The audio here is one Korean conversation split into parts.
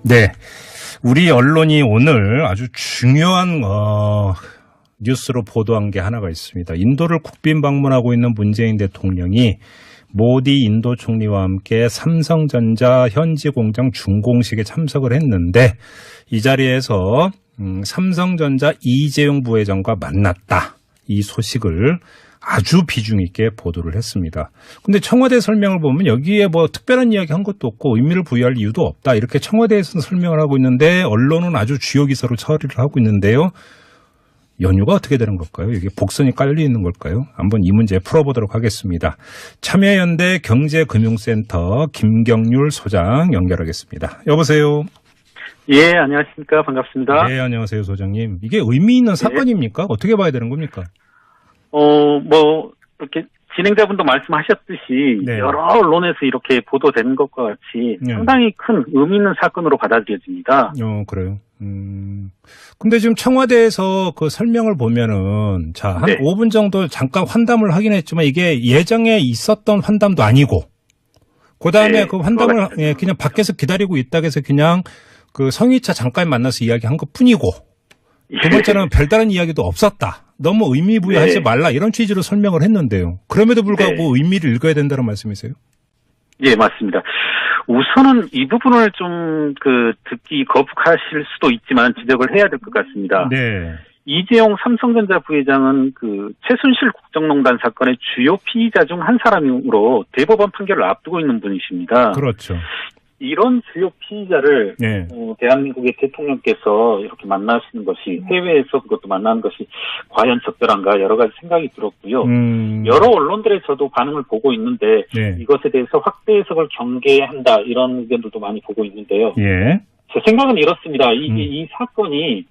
네. 우리 언론이 오늘 아주 중요한 뉴스로 보도한 게 하나가 있습니다. 인도를 국빈 방문하고 있는 문재인 대통령이 모디 인도 총리와 함께 삼성전자 현지 공장 준공식에 참석을 했는데 이 자리에서 삼성전자 이재용 부회장과 만났다. 이 소식을 아주 비중 있게 보도를 했습니다. 근데 청와대 설명을 보면 여기에 뭐 특별한 이야기 한 것도 없고 의미를 부여할 이유도 없다. 이렇게 청와대에서는 설명을 하고 있는데 언론은 아주 주요 기사로 처리를 하고 있는데요. 연유가 어떻게 되는 걸까요? 이게 복선이 깔려 있는 걸까요? 한번 이 문제 풀어보도록 하겠습니다. 참여연대 경제금융센터 김경률 소장 연결하겠습니다. 여보세요. 예, 안녕하십니까. 반갑습니다. 네, 안녕하세요, 소장님. 이게 의미 있는 사건입니까? 어떻게 봐야 되는 겁니까? 이렇게 진행자분도 말씀하셨듯이 네. 여러 언론에서 이렇게 보도되는 것과 같이 네. 상당히 큰 의미 있는 사건으로 받아들여집니다. 그래요. 근데 지금 청와대에서 그 설명을 보면은 한 네. 5분 정도 잠깐 환담을 하긴 했지만 이게 예정에 있었던 환담도 아니고 그다음에 네, 그 환담을 그냥 밖에서 기다리고 있다고 해서 그냥 그 성의차 잠깐 만나서 이야기한 것 뿐이고 두 번째는 별다른 이야기도 없었다. 너무 의미 부여하지 네. 말라 이런 취지로 설명을 했는데요. 그럼에도 불구하고 네. 의미를 읽어야 된다는 말씀이세요? 예, 맞습니다. 우선은 이 부분을 좀 듣기 거북하실 수도 있지만 지적을 해야 될 것 같습니다. 네. 이재용 삼성전자 부회장은 최순실 국정농단 사건의 주요 피의자 중 한 사람으로 대법원 판결을 앞두고 있는 분이십니다. 그렇죠. 이런 주요 피의자를 네. 대한민국의 대통령께서 이렇게 만나시는 것이 해외에서 그것도 만나는 것이 과연 적절한가 여러 가지 생각이 들었고요. 여러 언론들의 저도 반응을 보고 있는데 네. 이것에 대해서 확대 해석을 경계한다 이런 의견들도 많이 보고 있는데요. 예. 제 생각은 이렇습니다. 이 사건이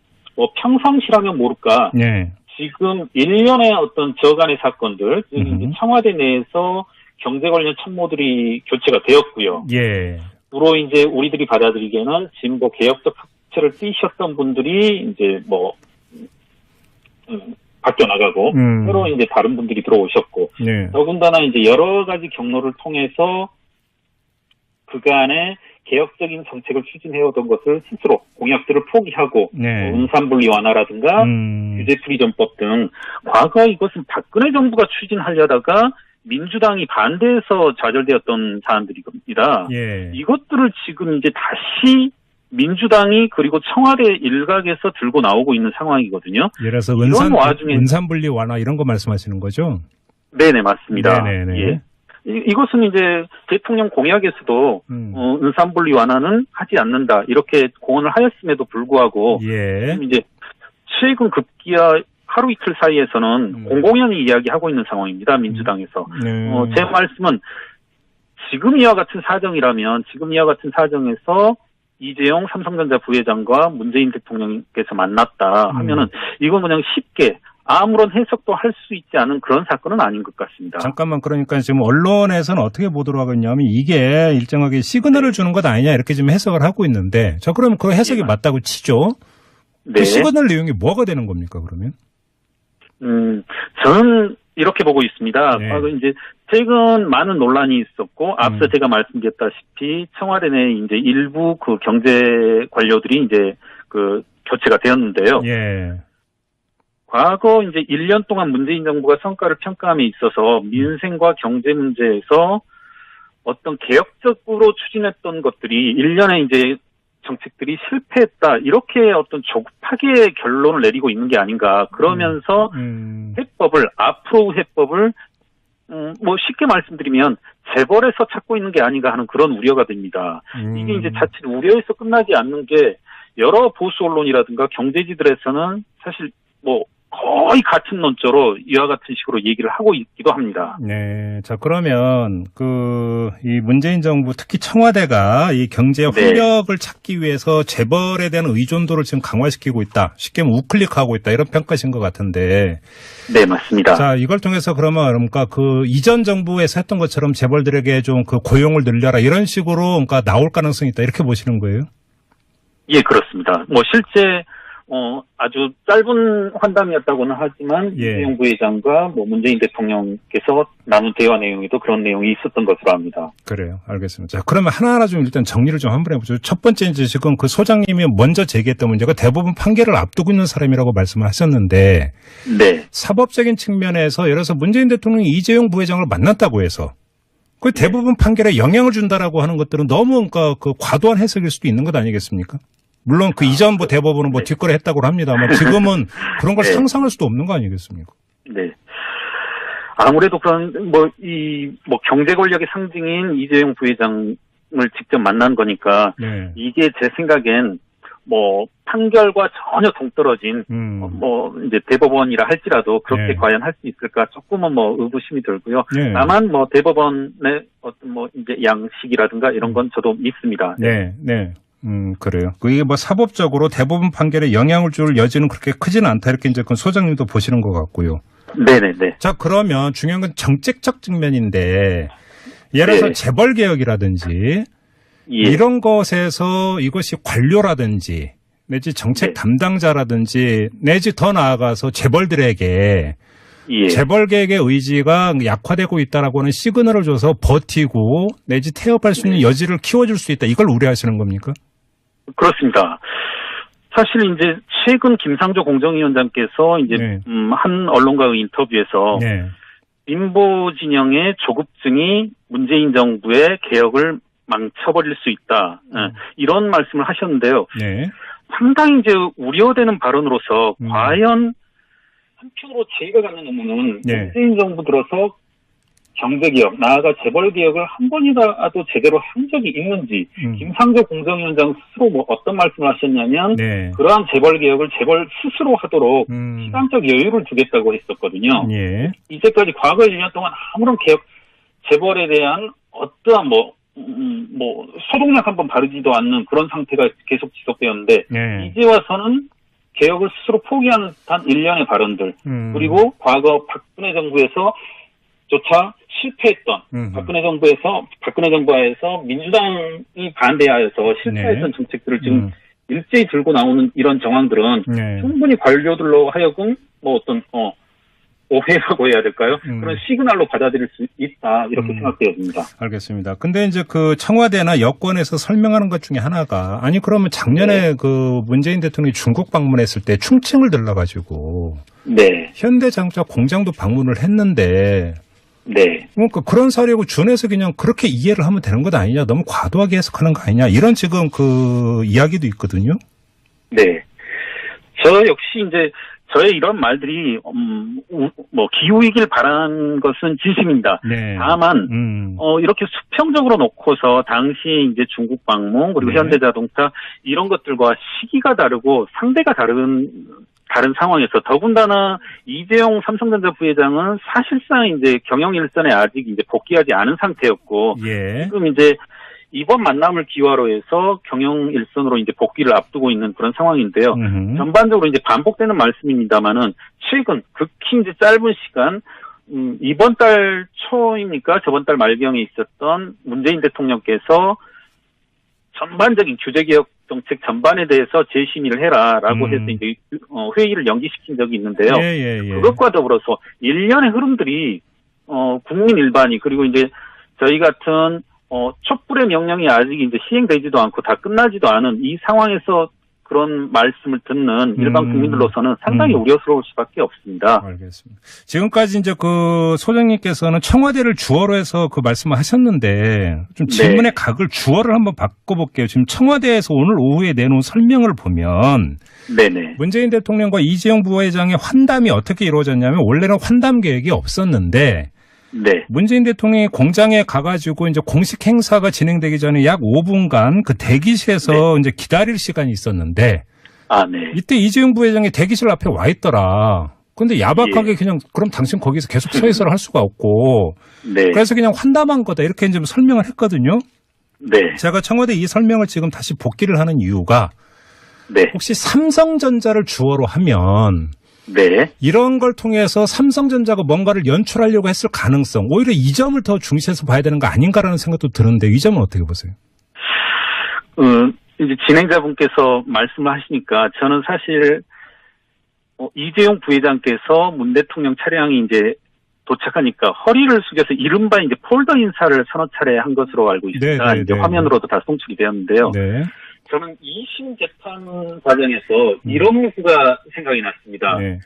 평상시라면 모를까 네. 지금 일련의 어떤 저간의 사건들 이제 청와대 내에서 경제 관련 참모들이 교체가 되었고요. 예. 주로 이제 우리들이 받아들이기에는 진보 개혁적 색채를 띠셨던 분들이 이제 바뀌어 나가고 새로 이제 다른 분들이 들어오셨고 네. 더군다나 이제 여러 가지 경로를 통해서 그간의 개혁적인 정책을 추진해오던 것을 스스로 공약들을 포기하고 네. 은산분리 완화라든가 규제풀이전법 등 과거 이것은 박근혜 정부가 추진하려다가 민주당이 반대해서 좌절되었던 사안들입니다. 예. 이것들을 지금 이제 다시 민주당이 그리고 청와대 일각에서 들고 나오고 있는 상황이거든요. 예를 들어서 은산분리 완화 이런 거 말씀하시는 거죠? 네네, 맞습니다. 네네네. 예. 이것은 이제 대통령 공약에서도 은산분리 완화는 하지 않는다 이렇게 공언을 하였음에도 불구하고 예. 이제 최근 급기야 하루 이틀 사이에서는 공공연히 이야기하고 있는 상황입니다. 민주당에서. 제 말씀은 지금 이와 같은 사정이라면 지금 이와 같은 사정에서 이재용 삼성전자 부회장과 문재인 대통령께서 만났다 하면은 이건 그냥 쉽게 아무런 해석도 할 수 있지 않은 그런 사건은 아닌 것 같습니다. 잠깐만, 그러니까 지금 언론에서는 어떻게 보도를 하고 있냐면 이게 일정하게 시그널을 주는 것 아니냐 이렇게 지금 해석을 하고 있는데 그러면 그 해석이 맞다고 치죠. 네. 그 시그널 내용이 뭐가 되는 겁니까 그러면? 저는 이렇게 보고 있습니다. 네. 이제 최근 많은 논란이 있었고 앞서 제가 말씀드렸다시피 청와대 내 이제 일부 경제 관료들이 이제 교체가 되었는데요. 예. 과거 이제 1년 동안 문재인 정부가 성과를 평가함에 있어서 민생과 경제 문제에서 어떤 개혁적으로 추진했던 것들이 1년에 이제 정책들이 실패했다 이렇게 어떤 조급하게 결론을 내리고 있는 게 아닌가. 그러면서 앞으로 해법을 쉽게 말씀드리면 재벌에서 찾고 있는 게 아닌가 하는 그런 우려가 됩니다. 이게 이제 자칫 우려에서 끝나지 않는 게 여러 보수 언론이라든가 경제지들에서는 사실 거의 같은 논조로 이와 같은 식으로 얘기를 하고 있기도 합니다. 네. 자, 그러면 이 문재인 정부 특히 청와대가 이 경제 활력을 찾기 위해서 재벌에 대한 의존도를 지금 강화시키고 있다. 쉽게 말하면 우클릭하고 있다. 이런 평가신 것 같은데. 네, 맞습니다. 자, 이걸 통해서 그러니까 이전 정부에서 했던 것처럼 재벌들에게 좀 고용을 늘려라. 이런 식으로 나올 가능성이 있다. 이렇게 보시는 거예요? 예, 그렇습니다. 실제 아주 짧은 환담이었다고는 하지만 예. 이재용 부회장과 뭐 문재인 대통령께서 나눈 대화 내용에도 그런 내용이 있었던 것으로 압니다. 그래요. 알겠습니다. 자, 그러면 하나하나 좀 일단 정리를 좀 한번 해보죠. 첫 번째, 이제 지금 그 소장님이 먼저 제기했던 문제가 대법원 판결을 앞두고 있는 사람이라고 말씀을 하셨는데, 네. 사법적인 측면에서 예를 들어서 문재인 대통령이 이재용 부회장을 만났다고 해서 그 대법원 판결에 영향을 준다라고 하는 것들은 너무 그러니까 그 과도한 해석일 수도 있는 것 아니겠습니까? 물론 그 이전 뭐 대법원은 뭐 네. 뒷거래 했다고 합니다만 지금은 그런 걸 네. 상상할 수도 없는 거 아니겠습니까? 네. 아무래도 그런 경제 권력의 상징인 이재용 부회장을 직접 만난 거니까 네. 이게 제 생각엔 판결과 전혀 동떨어진 이제 대법원이라 할지라도 그렇게 네. 과연 할 수 있을까 조금은 의구심이 들고요. 네. 다만 대법원의 어떤 이제 양식이라든가 이런 건 저도 믿습니다. 네, 네. 그래요. 그게 사법적으로 대법원 판결에 영향을 줄 여지는 그렇게 크지는 않다. 이렇게 이제 그 소장님도 보시는 것 같고요. 네네네. 자, 그러면 중요한 건 정책적 측면인데, 예를 들어서 네. 재벌개혁이라든지, 예. 이런 것에서 이것이 관료라든지, 내지 정책 네. 담당자라든지, 내지 더 나아가서 재벌들에게 예. 재벌개혁의 의지가 약화되고 있다라고 하는 시그널을 줘서 버티고 내지 태업할 수 있는 여지를 키워줄 수 있다. 이걸 우려하시는 겁니까? 그렇습니다. 사실 이제 최근 김상조 공정위원장께서 이제 네. 한 언론과의 인터뷰에서 네. 진보 진영의 조급증이 문재인 정부의 개혁을 망쳐버릴 수 있다. 이런 말씀을 하셨는데요. 네. 상당히 이제 우려되는 발언으로서 과연 한편으로 저희가 갖는 의문은 네. 문재인 정부 들어서 경제개혁, 나아가 재벌개혁을 한 번이라도 제대로 한 적이 있는지 김상조 공정위원장 스스로 어떤 말씀을 하셨냐면 네. 그러한 재벌개혁을 재벌 스스로 하도록 시간적 여유를 주겠다고 했었거든요. 예. 이제까지 과거 1년 동안 아무런 개혁, 재벌에 대한 어떠한 소독약 한번 바르지도 않는 그런 상태가 계속 지속되었는데 네. 이제 와서는 개혁을 스스로 포기하는 단 일련의 발언들 그리고 과거 박근혜 정부에서 조차 실패했던 박근혜 정부에서 민주당이 반대하여서 실패했던 네. 정책들을 지금 일제히 들고 나오는 이런 정황들은 네. 충분히 관료들로 하여금 오해라고 해야 될까요? 그런 시그널로 받아들일 수 있다 이렇게 생각되어집니다. 알겠습니다. 근데 이제 그 청와대나 여권에서 설명하는 것 중에 하나가 아니 그러면 작년에 그 문재인 대통령이 중국 방문했을 때 충칭을 들러가지고 네. 현대자동차 공장도 방문을 했는데 네. 그러니까 그런 사례고 준해서 그냥 그렇게 이해를 하면 되는 것 아니냐 너무 과도하게 해석하는 거 아니냐 이런 지금 그 이야기도 있거든요. 네. 저 역시 이제 저의 이런 말들이 기우이길 바란 것은 진심입니다. 네. 다만 이렇게 수평적으로 놓고서 당시 이제 중국 방문 그리고 네. 현대자동차 이런 것들과 시기가 다르고 상대가 다른 상황에서 더군다나 이재용 삼성전자 부회장은 사실상 이제 경영 일선에 아직 이제 복귀하지 않은 상태였고 예. 지금 이제 이번 만남을 기화로 해서 경영 일선으로 이제 복귀를 앞두고 있는 그런 상황인데요. 전반적으로 이제 반복되는 말씀입니다만은 최근 극히 이제 짧은 시간 이번 달 초입니까? 저번 달 말경에 있었던 문재인 대통령께서 전반적인 규제개혁 정책 전반에 대해서 재심의를 해라라고 해서 이제 회의를 연기시킨 적이 있는데요. 예. 그것과 더불어서 일련의 흐름들이 국민 일반이 그리고 이제 저희 같은 촛불의 명령이 아직 이제 시행되지도 않고 다 끝나지도 않은 이 상황에서 그런 말씀을 듣는 일반 국민들로서는 상당히 우려스러울 수밖에 없습니다. 알겠습니다. 지금까지 이제 그 소장님께서는 청와대를 주어로 해서 그 말씀을 하셨는데 좀 질문의 각을 주어를 한번 바꿔볼게요. 지금 청와대에서 오늘 오후에 내놓은 설명을 보면 네네. 문재인 대통령과 이재용 부회장의 환담이 어떻게 이루어졌냐면 원래는 환담 계획이 없었는데 네. 문재인 대통령이 공장에 가가지고 이제 공식 행사가 진행되기 전에 약 5분간 그 대기실에서 이제 기다릴 시간이 있었는데, 네. 이때 이재용 부회장이 대기실 앞에 와 있더라. 근데 야박하게 그냥 그럼 당신 거기서 계속 서 있어라 할 수가 없고, 네. 그래서 그냥 환담한 거다 이렇게 이제 설명을 했거든요. 네. 제가 청와대 이 설명을 지금 다시 복기를 하는 이유가 네. 혹시 삼성전자를 주어로 하면. 네. 이런 걸 통해서 삼성전자가 뭔가를 연출하려고 했을 가능성, 오히려 이 점을 더 중시해서 봐야 되는 거 아닌가라는 생각도 드는데 이 점은 어떻게 보세요? 이제 진행자분께서 말씀을 하시니까 저는 사실 이재용 부회장께서 문 대통령 차량이 이제 도착하니까 허리를 숙여서 이른바 이제 폴더 인사를 서너 차례 한 것으로 알고 있습니다. 네, 네, 이제 네. 화면으로도 다 송출이 되었는데요. 네. 저는 2심 재판 과정에서 이런 문구가 생각이 났습니다. 네.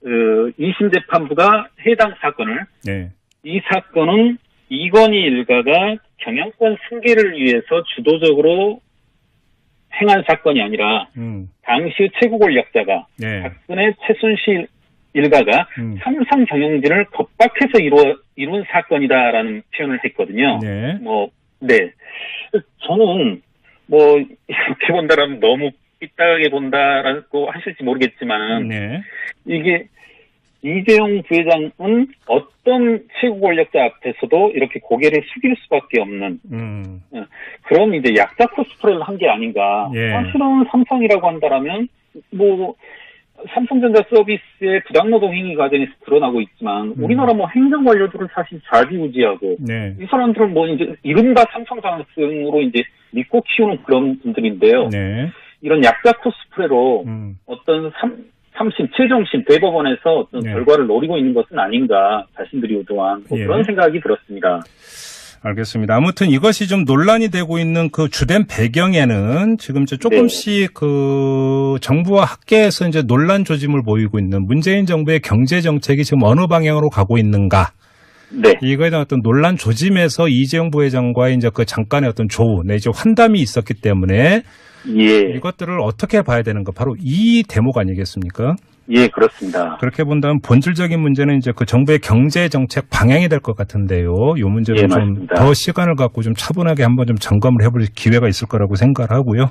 2심 재판부가 해당 사건을 네. 이 사건은 이건희 일가가 경영권 승계를 위해서 주도적으로 행한 사건이 아니라 당시 최고 권력자가 네. 박근혜 최순실 일가가 삼성 경영진을 겁박해서 이룬 사건이다라는 표현을 했거든요. 네. 네. 저는 이렇게 본다라면 너무 삐딱하게 본다라고 하실지 모르겠지만 네. 이게 이재용 부회장은 어떤 최고 권력자 앞에서도 이렇게 고개를 숙일 수밖에 없는 그런 이제 약자 코스프레를 한 게 아닌가. 예. 사실은 삼성이라고 한다라면 삼성전자 서비스의 부당노동 행위 과정에서 드러나고 있지만 우리나라 행정 관료들은 사실 좌지우지하고 네. 이 사람들은 이제 이른바 삼성 장학생으로 이제 믿고 키우는 그런 분들인데요. 네. 이런 약자 코스프레로 어떤 3심, 최종심 대법원에서 어떤 네. 결과를 노리고 있는 것은 아닌가 자신들이 의도한 예. 그런 생각이 들었습니다. 알겠습니다. 아무튼 이것이 좀 논란이 되고 있는 그 주된 배경에는 지금 이제 조금씩 그 정부와 학계에서 이제 논란 조짐을 보이고 있는 문재인 정부의 경제 정책이 지금 어느 방향으로 가고 있는가. 네. 이거에 대한 어떤 논란 조짐에서 이재용 부회장과의 이제 그 잠깐의 어떤 조우 내지 환담이 있었기 때문에 예. 이것들을 어떻게 봐야 되는가. 바로 이 대목 아니겠습니까? 예, 그렇습니다. 그렇게 본다면 본질적인 문제는 이제 그 정부의 경제 정책 방향이 될 것 같은데요. 이 문제는 예, 좀 더 시간을 갖고 좀 차분하게 한번 좀 점검을 해볼 기회가 있을 거라고 생각을 하고요.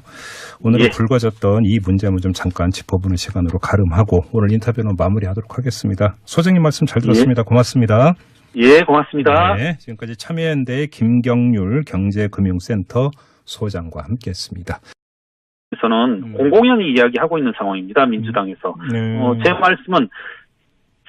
오늘은 예. 불거졌던 이 문제는 좀 잠깐 짚어보는 시간으로 가름하고 오늘 인터뷰는 마무리하도록 하겠습니다. 소장님 말씀 잘 들었습니다. 고맙습니다. 예, 고맙습니다. 네, 지금까지 참여연대의 김경률 경제금융센터 소장과 함께했습니다. 에서는 공공연히 이야기하고 있는 상황입니다. 민주당에서. 제 말씀은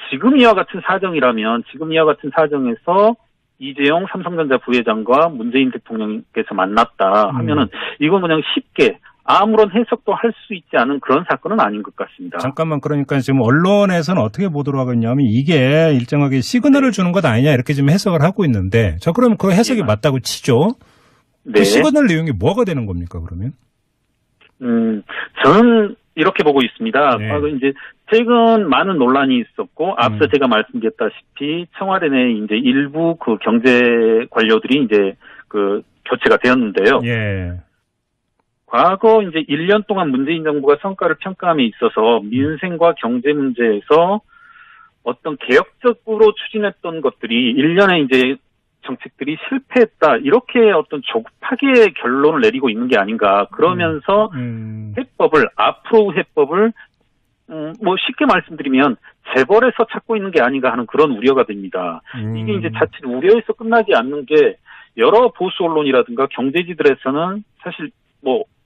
지금 이와 같은 사정이라면 지금 이와 같은 사정에서 이재용 삼성전자 부회장과 문재인 대통령께서 만났다 하면은 이건 그냥 쉽게 아무런 해석도 할 수 있지 않은 그런 사건은 아닌 것 같습니다. 잠깐만, 그러니까 지금 언론에서는 어떻게 보도록 하고 있냐면 이게 일정하게 시그널을 주는 것 아니냐 이렇게 지금 해석을 하고 있는데 자 그러면 그 해석이 맞다고 치죠. 네. 그 시그널 내용이 뭐가 되는 겁니까 그러면? 저는 이렇게 보고 있습니다. 네. 이제 최근 많은 논란이 있었고 앞서 제가 말씀드렸다시피 청와대 내 이제 일부 그 경제 관료들이 이제 그 교체가 되었는데요. 예. 과거 이제 1년 동안 문재인 정부가 성과를 평가함에 있어서 민생과 경제 문제에서 어떤 개혁적으로 추진했던 것들이 1년에 이제 정책들이 실패했다. 이렇게 어떤 조급하게 결론을 내리고 있는 게 아닌가. 그러면서 앞으로 해법을 쉽게 말씀드리면 재벌에서 찾고 있는 게 아닌가 하는 그런 우려가 됩니다. 이게 이제 자칫 우려에서 끝나지 않는 게 여러 보수 언론이라든가 경제지들에서는 사실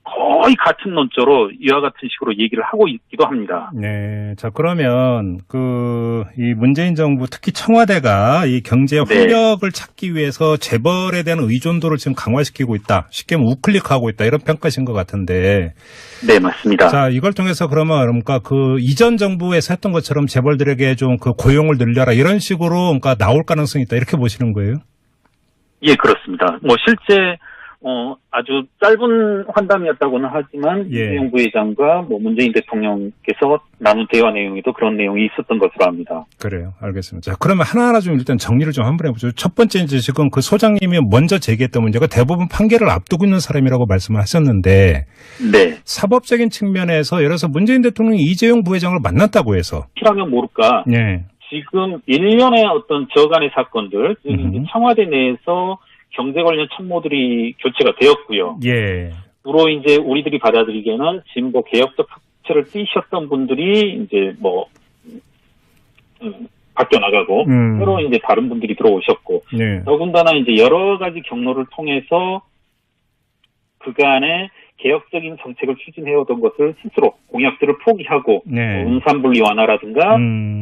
거의 같은 논조로 이와 같은 식으로 얘기를 하고 있기도 합니다. 네. 자, 그러면 이 문재인 정부 특히 청와대가 이 경제 활력을 찾기 위해서 재벌에 대한 의존도를 지금 강화시키고 있다. 쉽게 말하면 우클릭하고 있다. 이런 평가신 것 같은데. 네, 맞습니다. 자, 이걸 통해서 그러니까 그 이전 정부에서 했던 것처럼 재벌들에게 좀 그 고용을 늘려라. 이런 식으로 그러니까 나올 가능성이 있다. 이렇게 보시는 거예요? 예, 그렇습니다. 실제 아주 짧은 환담이었다고는 하지만 이재용 부회장과 문재인 대통령께서 나눈 대화 내용에도 그런 내용이 있었던 것으로 압니다. 그래요. 알겠습니다. 자, 그러면 하나하나 좀 일단 정리를 좀 한번 해보죠. 첫 번째 이제 지금 그 소장님이 먼저 제기했던 문제가 대법원 판결을 앞두고 있는 사람이라고 말씀을 하셨는데 네. 사법적인 측면에서 예를 들어서 문재인 대통령이 이재용 부회장을 만났다고 해서 필요하면 모를까. 네. 지금 1년의 어떤 저간의 사건들, 이제 청와대 내에서 경제 관련 참모들이 교체가 되었고요. 예. 주로 이제 우리들이 받아들이기에는 진보 개혁적 흑채를 띠셨던 분들이 이제 바뀌어 나가고 새로 이제 다른 분들이 들어오셨고 네. 더군다나 이제 여러 가지 경로를 통해서 그간의 개혁적인 정책을 추진해오던 것을 스스로 공약들을 포기하고 네. 음산분리 완화라든가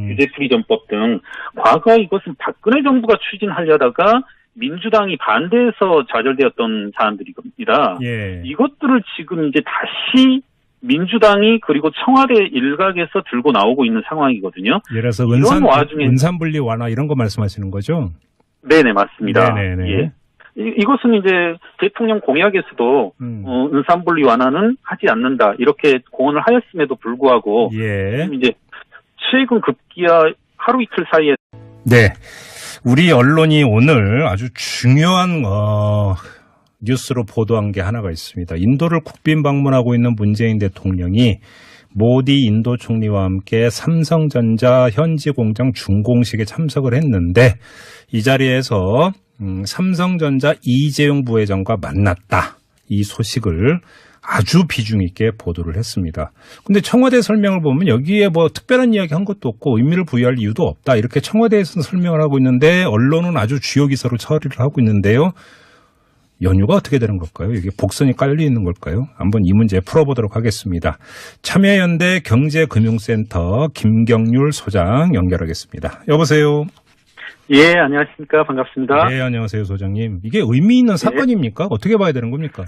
규제풀이전법 등 과거 이것은 박근혜 정부가 추진하려다가 민주당이 반대해서 좌절되었던 사안들입니다. 예. 이것들을 지금 이제 다시 민주당이 그리고 청와대 일각에서 들고 나오고 있는 상황이거든요. 예를 들어서 은산분리 완화 이런 거 말씀하시는 거죠? 네네, 맞습니다. 네네네. 예. 이것은 이제 대통령 공약에서도 은산분리 완화는 하지 않는다 이렇게 공언을 하였음에도 불구하고 예. 이제 최근 급기야 하루 이틀 사이에 네, 우리 언론이 오늘 아주 중요한 뉴스로 보도한 게 하나가 있습니다. 인도를 국빈 방문하고 있는 문재인 대통령이 모디 인도 총리와 함께 삼성전자 현지 공장 준공식에 참석을 했는데 이 자리에서 삼성전자 이재용 부회장과 만났다. 이 소식을 아주 비중 있게 보도를 했습니다. 근데 청와대 설명을 보면 여기에 뭐 특별한 이야기 한 것도 없고 의미를 부여할 이유도 없다. 이렇게 청와대에서는 설명을 하고 있는데 언론은 아주 주요 기사로 처리를 하고 있는데요. 연유가 어떻게 되는 걸까요? 이게 복선이 깔려 있는 걸까요? 한번 이 문제 풀어보도록 하겠습니다. 참여연대 경제금융센터 김경률 소장 연결하겠습니다. 여보세요. 예, 안녕하십니까. 반갑습니다. 네, 안녕하세요, 소장님. 이게 의미 있는 사건입니까? 어떻게 봐야 되는 겁니까?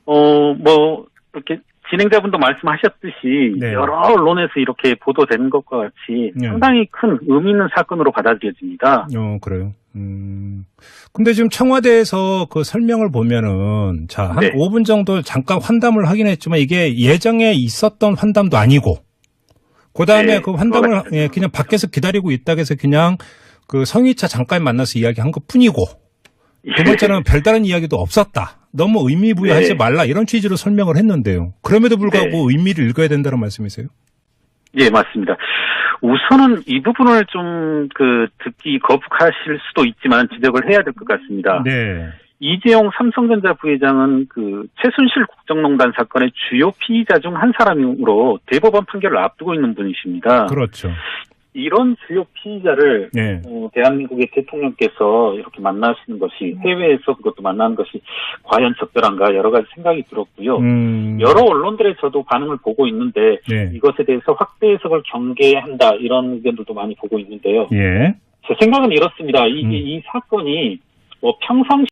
뭐 이렇게 진행자분도 말씀하셨듯이 네. 여러 언론에서 이렇게 보도되는 것과 같이 네. 상당히 큰 의미 있는 사건으로 받아들여집니다. 그래요. 근데 지금 청와대에서 그 설명을 보면은 자, 한 네. 5분 정도 잠깐 환담을 하긴 했지만 이게 예정에 있었던 환담도 아니고 그다음에 네, 그 환담을 그냥 밖에서 기다리고 있다고 해서 그냥 그 성의차 잠깐 만나서 이야기한 것 뿐이고 두 번째는 별다른 이야기도 없었다. 너무 의미 부여하지 네. 말라 이런 취지로 설명을 했는데요. 그럼에도 불구하고 네. 의미를 읽어야 된다는 말씀이세요? 예, 맞습니다. 우선은 이 부분을 좀 듣기 거북하실 수도 있지만 지적을 해야 될 것 같습니다. 네. 이재용 삼성전자 부회장은 최순실 국정농단 사건의 주요 피의자 중 한 사람으로 대법원 판결을 앞두고 있는 분이십니다. 그렇죠. 이런 주요 피의자를 네. 대한민국의 대통령께서 이렇게 만나시는 것이 해외에서 그것도 만나는 것이 과연 적절한가 여러 가지 생각이 들었고요. 여러 언론들의 저도 반응을 보고 있는데 네. 이것에 대해서 확대 해석을 경계한다 이런 의견들도 많이 보고 있는데요. 예. 제 생각은 이렇습니다. 이 사건이 평상시